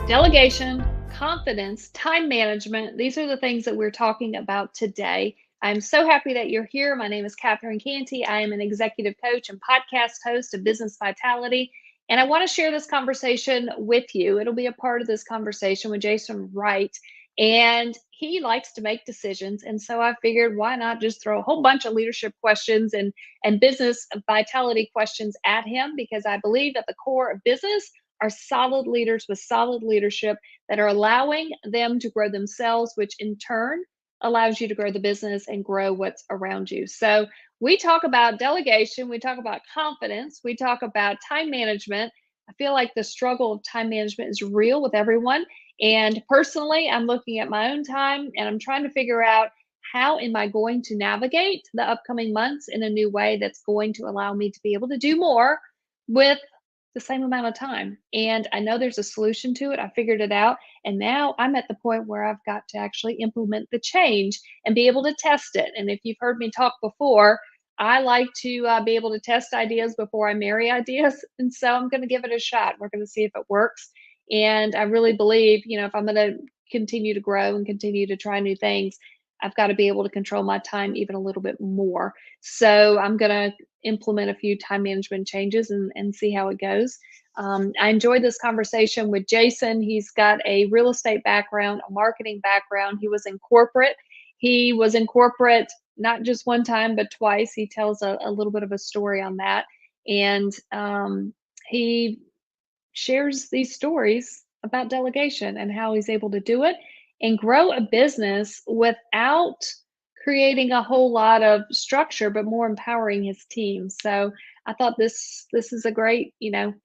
Delegation, confidence, time management. These are the things that we're talking about today. I'm so happy that you're here. My name is Catherine Cantey. I am an executive coach and podcast host of Business Vitality. And I want to share this conversation with you. It'll be a part of this conversation with Jason Wright. And he likes to make decisions. And so I figured, why not just throw a whole bunch of leadership questions and business vitality questions at him? Because I believe at the core of business are solid leaders with solid leadership that are allowing them to grow themselves, which in turn allows you to grow the business and grow what's around you. So we talk about delegation, we talk about confidence, we talk about time management. I feel like the struggle of time management is real with everyone. And personally, I'm looking at my own time and I'm trying to figure out, how am I going to navigate the upcoming months in a new way that's going to allow me to be able to do more with the same amount of time? And I know there's a solution to it. I figured it out. And now I'm at the point where I've got to actually implement the change and be able to test it. And if you've heard me talk before, I like to be able to test ideas before I marry ideas. And so I'm going to give it a shot. We're going to see if it works. And I really believe, if I'm going to continue to grow and continue to try new things, I've got to be able to control my time even a little bit more. So I'm going to implement a few time management changes and see how it goes. I enjoyed this conversation with Jason. He's got a real estate background, a marketing background. He was in corporate. He was in corporate not just one time, but twice. He tells a little bit of a story on that. And he shares these stories about delegation and how he's able to do it and grow a business without creating a whole lot of structure, but more empowering his team. So I thought this is a great,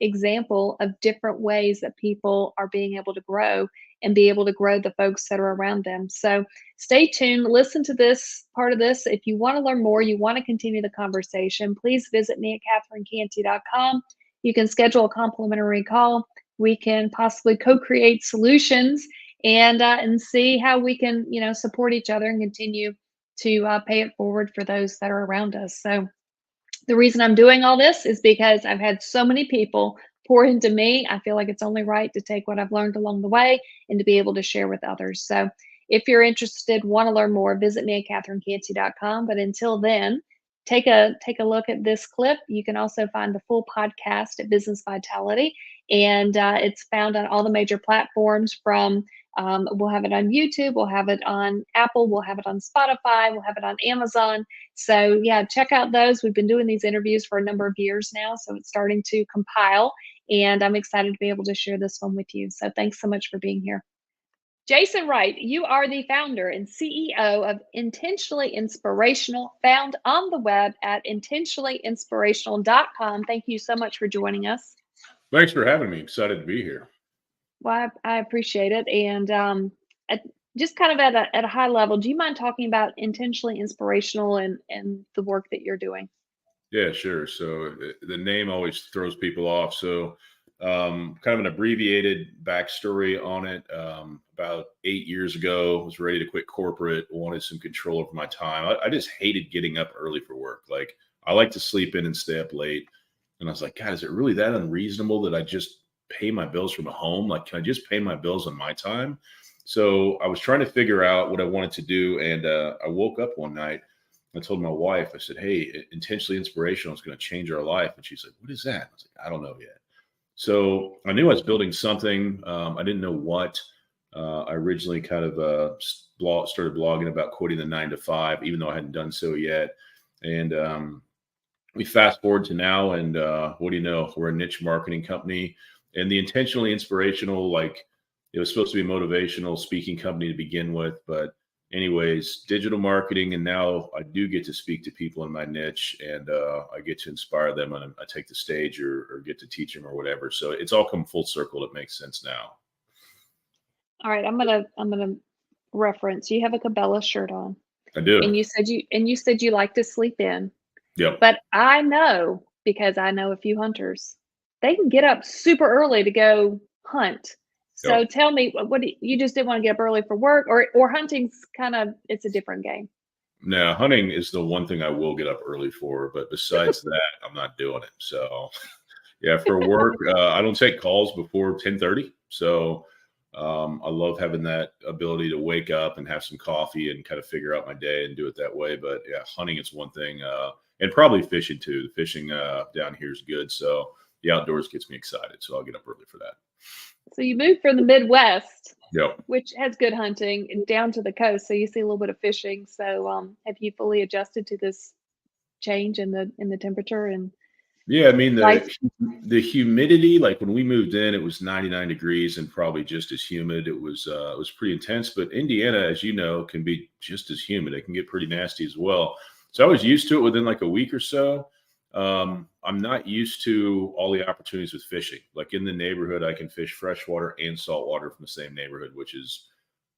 example of different ways that people are being able to grow and be able to grow the folks that are around them. So stay tuned, listen to this part of this. If you want to learn more, you want to continue the conversation, please visit me at catherinecantey.com. You can schedule a complimentary call. We can possibly co-create solutions and see how we can, support each other and continue to pay it forward for those that are around us. So the reason I'm doing all this is because I've had so many people pour into me. I feel like it's only right to take what I've learned along the way and to be able to share with others. So if you're interested, want to learn more, visit me at catherinecantey.com. But until then, take a look at this clip. You can also find the full podcast at Business Vitality, and it's found on all the major platforms. We'll have it on YouTube, we'll have it on Apple, we'll have it on Spotify, we'll have it on Amazon. So yeah, check out those. We've been doing these interviews for a number of years now, so it's starting to compile, and I'm excited to be able to share this one with you. So thanks so much for being here. Jason Wright, you are the founder and CEO of Intentionally Inspirational, found on the web at intentionallyinspirational.com. Thank you so much for joining us. Thanks for having me. Excited to be here. Well, I appreciate it. And just kind of at a high level, do you mind talking about Intentionally Inspirational and the work that you're doing? Yeah, sure. So the name always throws people off. So kind of an abbreviated backstory on it. About 8 years ago, I was ready to quit corporate, wanted some control over my time. I just hated getting up early for work. Like, I like to sleep in and stay up late. And I was like, God, is it really that unreasonable that I just pay my bills from home? Like, can I just pay my bills on my time? So I was trying to figure out what I wanted to do. And I woke up one night. I told my wife, I said, hey, Intentionally Inspirational is going to change our life. And she said, what is that? I was like, I don't know yet. So I knew I was building something. I didn't know what. I originally kind of started blogging about quitting the 9-to-5, even though I hadn't done so yet. And we fast forward to now, and what do you know? We're a niche marketing company, and the Intentionally Inspirational, like, it was supposed to be a motivational speaking company to begin with, but anyways, digital marketing, and now I do get to speak to people in my niche, and I get to inspire them, and I take the stage or get to teach them or whatever. So it's all come full circle. It makes sense now. All right, I'm gonna reference. You have a Cabela shirt on. I do. And you said you like to sleep in. Yep. But I know, because I know a few hunters, they can get up super early to go hunt. So Yep. tell me, what you just didn't want to get up early for work, or hunting's kind of, it's a different game? Now, hunting is the one thing I will get up early for, but besides that, I'm not doing it. So yeah, for work, I don't take calls before 10:30. So I love having that ability to wake up and have some coffee and kind of figure out my day and do it that way. But yeah, hunting is one thing, and probably fishing too. The fishing down here is good, so the outdoors gets me excited. So I'll get up early for that. So you moved from the Midwest, Yep. which has good hunting, and down to the coast, so you see a little bit of fishing. So have you fully adjusted to this change in the temperature and Yeah, I mean life? the humidity, like when we moved in, it was 99 degrees and probably just as humid. It was pretty intense, but Indiana, as you know, can be just as humid. It can get pretty nasty as well. So I was used to it within like a week or so. I'm not used to all the opportunities with fishing. Like in the neighborhood, I can fish freshwater and saltwater from the same neighborhood, which is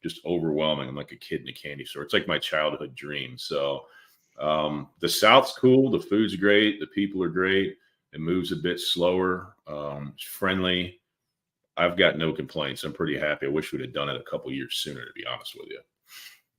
just overwhelming. I'm like a kid in a candy store. It's like my childhood dream. So the South's cool. The food's great. The people are great. It moves a bit slower. It's friendly. I've got no complaints. I'm pretty happy. I wish we'd have done it a couple years sooner, to be honest with you.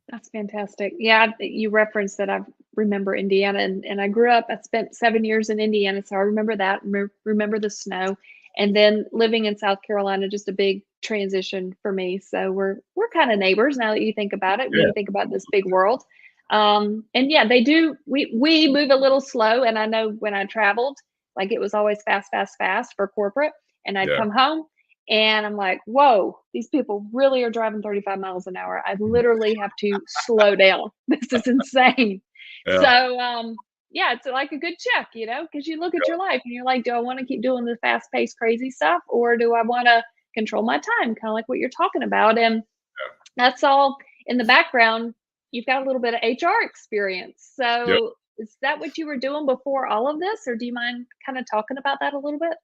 That's fantastic. Yeah, you referenced that. I remember Indiana, and I grew up. I spent 7 years in Indiana, so I remember that. Remember the snow, and then living in South Carolina, just a big transition for me. So we're kind of neighbors now that you think about it. When Yeah. you think about this big world, and yeah, they do. We move a little slow, and I know when I traveled, like it was always fast, fast, fast for corporate, and I'd Yeah. come home and I'm like, whoa, these people really are driving 35 miles an hour. I literally have to slow down. This is insane. Yeah. So, yeah, it's like a good check, because you look at your life and you're like, do I want to keep doing the fast paced, crazy stuff? Or do I want to control my time? Kind of like what you're talking about. And that's all in the background. You've got a little bit of HR experience. Yep. So, is that what you were doing before all of this? Or do you mind kind of talking about that a little bit?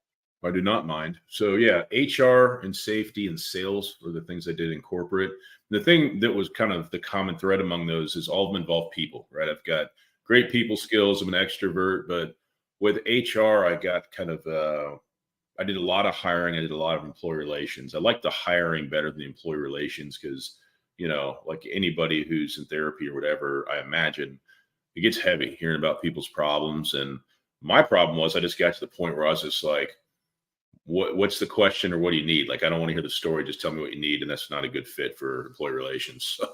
I do not mind. So yeah, HR and safety and sales were the things I did in corporate. The thing that was kind of the common thread among those is all of them involve people, right? I've got great people skills. I'm an extrovert, but with HR, I got kind of I did a lot of hiring. I did a lot of employee relations. I like the hiring better than the employee relations because, like anybody who's in therapy or whatever, I imagine it gets heavy hearing about people's problems. And my problem was I just got to the point where I was just like, what's the question or what do you need? Like, I don't want to hear the story. Just tell me what you need. And that's not a good fit for employee relations. So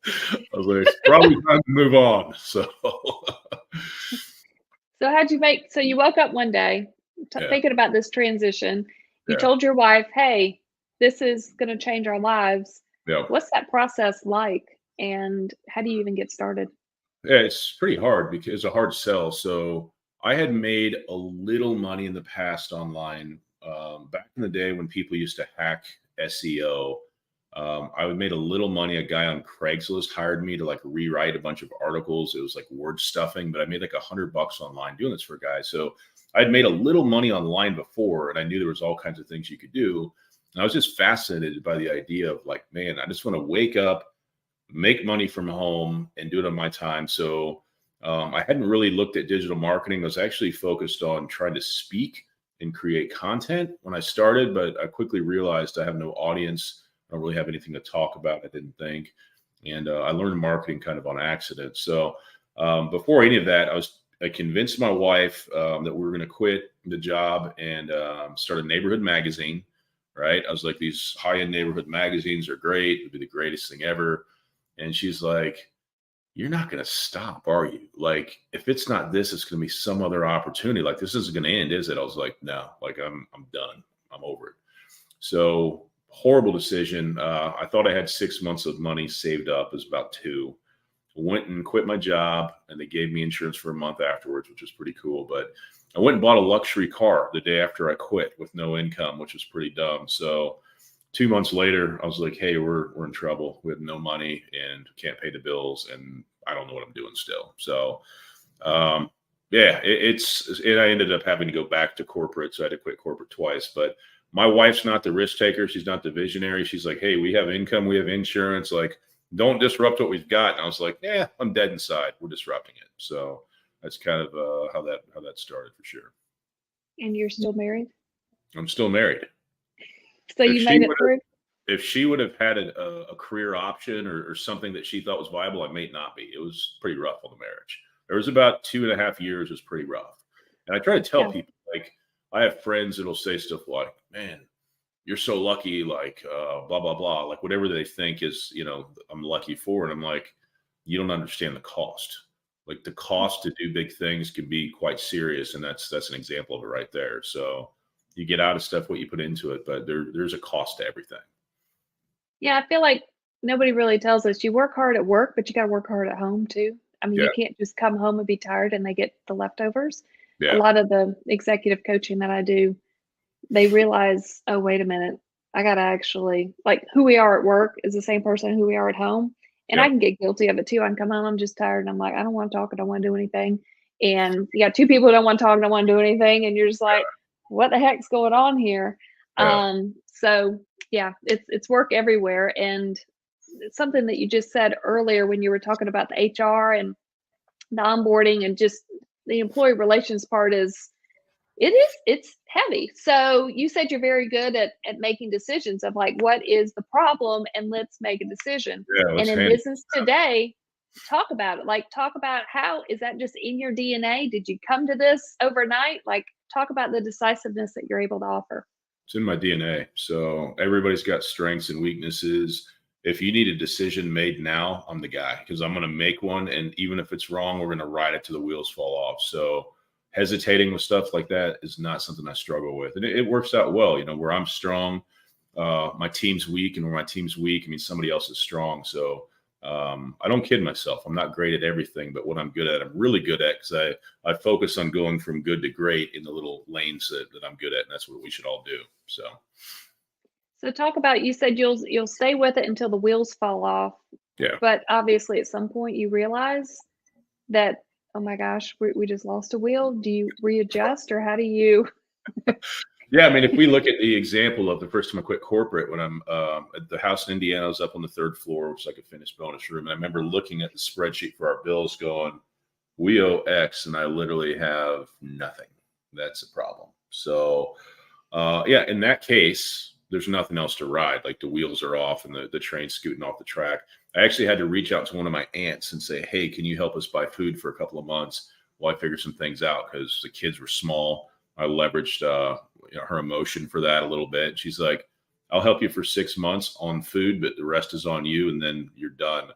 I was like, it's probably time to move on. So So so you woke up one day yeah, thinking about this transition. You yeah, told your wife, hey, this is going to change our lives. yeah. What's that process like? And how do you even get started? Yeah, it's pretty hard because it's a hard sell. So I had made a little money in the past online. Back in the day when people used to hack SEO, I made a little money. A guy on Craigslist hired me to like rewrite a bunch of articles. It was like word stuffing, but I made like $100 online doing this for a guy. So I'd made a little money online before, and I knew there was all kinds of things you could do. And I was just fascinated by the idea of like, man, I just want to wake up, make money from home and do it on my time. So I hadn't really looked at digital marketing. I was actually focused on trying to speak and create content when I started, but I quickly realized I have no audience. I don't really have anything to talk about, I didn't think. And I learned marketing kind of on accident. So before any of that, I convinced my wife that we were going to quit the job and start a neighborhood magazine. Right. I was like, these high-end neighborhood magazines are great. It'd be the greatest thing ever. And she's like, you're not going to stop, are you? Like, if it's not this, it's going to be some other opportunity. Like, this isn't going to end, is it? I was like, no, like I'm done. I'm over it. So horrible decision. I thought I had 6 months of money saved up. It was about 2. Went and quit my job and they gave me insurance for a month afterwards, which was pretty cool. But I went and bought a luxury car the day after I quit with no income, which was pretty dumb. So 2 months later, I was like, hey, we're in trouble. We have no money and can't pay the bills. And I don't know what I'm doing still. So, yeah, I ended up having to go back to corporate. So I had to quit corporate twice. But my wife's not the risk taker. She's not the visionary. She's like, hey, we have income. We have insurance. Like, don't disrupt what we've got. And I was like, yeah, I'm dead inside. We're disrupting it. So that's kind of how that started for sure. And you're still married? I'm still married. So If you she made it would through? if she would have had a career option or something that she thought was viable, I may not be. It was pretty rough on the marriage. There was about 2.5 years was pretty rough. And I try to tell Yeah. people, like, I have friends that'll say stuff like, man, you're so lucky, like blah, blah, blah, like whatever they think is, I'm lucky for. And I'm like, you don't understand the cost. Like the cost to do big things can be quite serious. And that's an example of it right there. So you get out of stuff what you put into it, but there's a cost to everything. Yeah, I feel like nobody really tells us you work hard at work, but you got to work hard at home too. I mean, Yeah. you can't just come home and be tired and they get the leftovers. A Yeah. lot of the executive coaching that I do, they realize, oh, wait a minute, I got to actually, like, who we are at work is the same person who we are at home. And I Yep. can get guilty of it too. I can come home, I'm just tired, and I'm like, I don't want to talk, I don't want to do anything. And you got two people who don't want to talk, don't want to do anything, and you're just like, what the heck's going on here? Yeah. So yeah, it's work everywhere. And it's something that you just said earlier when you were talking about the HR and the onboarding and just the employee relations part is it's heavy. So you said you're very good at making decisions of like, what is the problem, and let's make a decision. Yeah. And Let's in handle business today, talk about it. Like, talk about how is that just in your DNA? Did you come to this overnight? Like, talk about the decisiveness that you're able to offer. It's in my DNA. So everybody's got strengths and weaknesses. If you need a decision made now, I'm the guy, because I'm going to make one. And even if it's wrong, we're going to ride it till the wheels fall off. So hesitating with stuff like that is not something I struggle with. And it works out well, where I'm strong, my team's weak, and where my team's weak, I mean, somebody else is strong. So I don't kid myself. I'm not great at everything, but what I'm good at, I'm really good at, because I focus on going from good to great in the little lanes that I'm good at. And that's what we should all do. So talk about, you said you'll stay with it until the wheels fall off. yeah. But obviously at some point you realize that, oh my gosh, we just lost a wheel. Do you readjust, or how do you? Yeah, I mean, if we look at the example of the first time I quit corporate, when I'm at the house in Indiana, I was up on the third floor, which is like a finished bonus room. And I remember looking at the spreadsheet for our bills going, we owe X, and I literally have nothing. That's a problem. So yeah, in that case, there's nothing else to ride. Like the wheels are off and the train's scooting off the track. I actually had to reach out to one of my aunts and say, hey, can you help us buy food for a couple of months while I figure some things out? Because the kids were small. I leveraged her emotion for that a little bit. She's like, I'll help you for 6 months on food, but the rest is on you, and then you're done.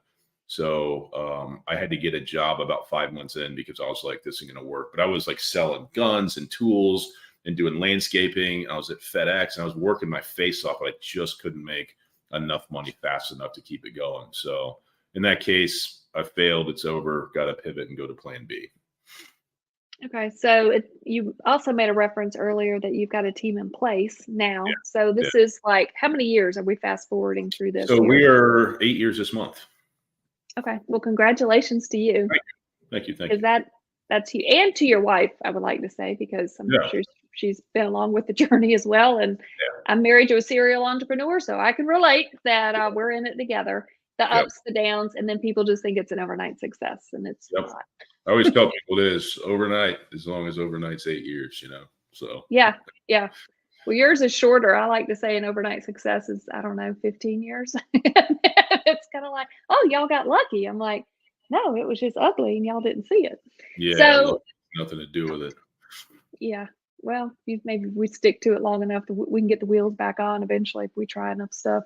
So I had to get a job about 5 months in, because I was like, this isn't going to work. But I was like selling guns and tools and doing landscaping. I was at FedEx, and I was working my face off. I just couldn't make enough money fast enough to keep it going. So in that case, I failed. It's over. Got to pivot and go to plan B. Okay, so you also made a reference earlier that you've got a team in place now. Yeah. So this is like, how many years are we fast forwarding through this? So we are 8 years this month. Okay, well, congratulations to you. Thank you. Because that's you, and to your wife, I would like to say, because I'm sure she's been along with the journey as well. And I'm married to a serial entrepreneur, so I can relate that we're in it together. The ups, the downs, and then people just think it's an overnight success, and it's not. I always tell people it is overnight, as long as overnight's 8 years, so. Yeah. Well, yours is shorter. I like to say an overnight success is, I don't know, 15 years. It's kind of like, oh, y'all got lucky. I'm like, no, it was just ugly and y'all didn't see it. Yeah, so nothing to do with it. Yeah. Well, maybe we stick to it long enough that we can get the wheels back on eventually if we try enough stuff.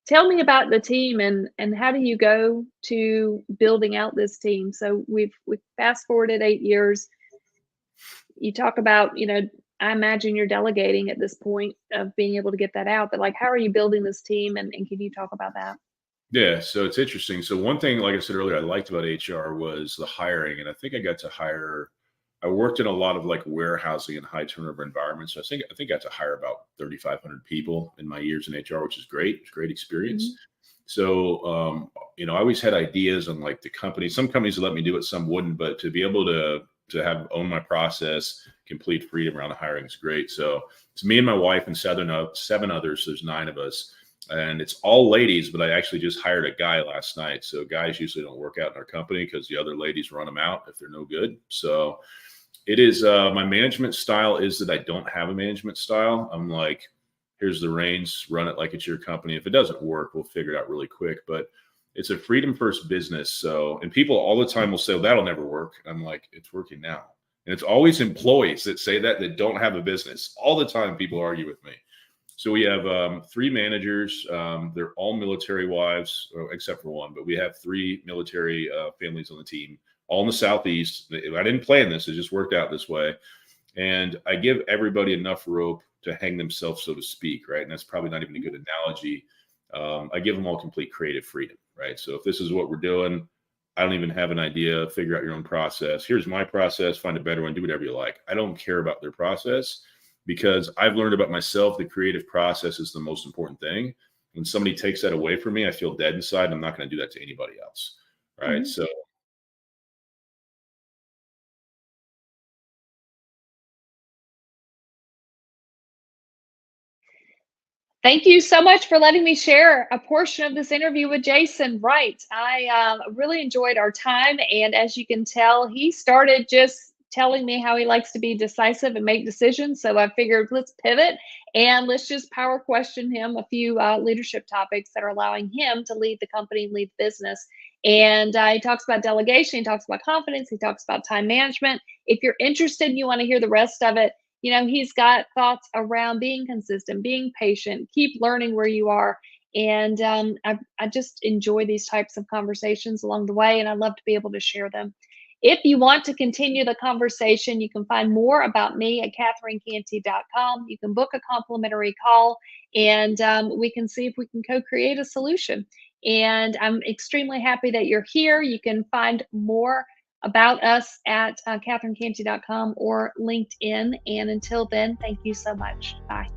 Tell me about the team and how do you go to building out this team? So we've fast forwarded 8 years. You talk about, I imagine you're delegating at this point of being able to get that out, but like, how are you building this team, and can you talk about that? Yeah, so it's interesting. So one thing, like I said earlier, I liked about HR was the hiring, and I think I got to hire. I worked in a lot of like warehousing and high turnover environments. So I think I got to hire about 3,500 people in my years in HR, which is great. It's a great experience. Mm-hmm. So, I always had ideas on like the company. Some companies would let me do it, some wouldn't. But to be able to own my process, complete freedom around the hiring is great. So it's me and my wife and 7 others. There's 9 of us. And it's all ladies, but I actually just hired a guy last night. So guys usually don't work out in our company because the other ladies run them out if they're no good. So it is my management style is that I don't have a management style. I'm like, here's the reins, run it like it's your company. If it doesn't work, we'll figure it out really quick. But it's a freedom first business. So, and people all the time will say, well, that'll never work. I'm like, it's working now. And it's always employees that say that don't have a business. All the time people argue with me. So we have three managers. They're all military wives, except for one, but we have three military families on the team, all in the Southeast. I didn't plan this; it just worked out this way. And I give everybody enough rope to hang themselves, so to speak, right? And that's probably not even a good analogy. I give them all complete creative freedom, right? So if this is what we're doing, I don't even have an idea. Figure out your own process. Here's my process. Find a better one. Do whatever you like. I don't care about their process because I've learned about myself. The creative process is the most important thing. When somebody takes that away from me, I feel dead inside. I'm not going to do that to anybody else, right? Mhm. So Thank you so much for letting me share a portion of this interview with Jason Wright. I really enjoyed our time. And as you can tell, he started just telling me how he likes to be decisive and make decisions. So I figured let's pivot and let's just power question him a few leadership topics that are allowing him to lead the company and lead the business. And he talks about delegation, he talks about confidence, he talks about time management. If you're interested and you want to hear the rest of it, he's got thoughts around being consistent, being patient, keep learning where you are. And I just enjoy these types of conversations along the way, and I love to be able to share them. If you want to continue the conversation, you can find more about me at catherinecantey.com. You can book a complimentary call, and we can see if we can co create a solution. And I'm extremely happy that you're here. You can find more about us at catherinecantey.com or LinkedIn. And until then, thank you so much. Bye.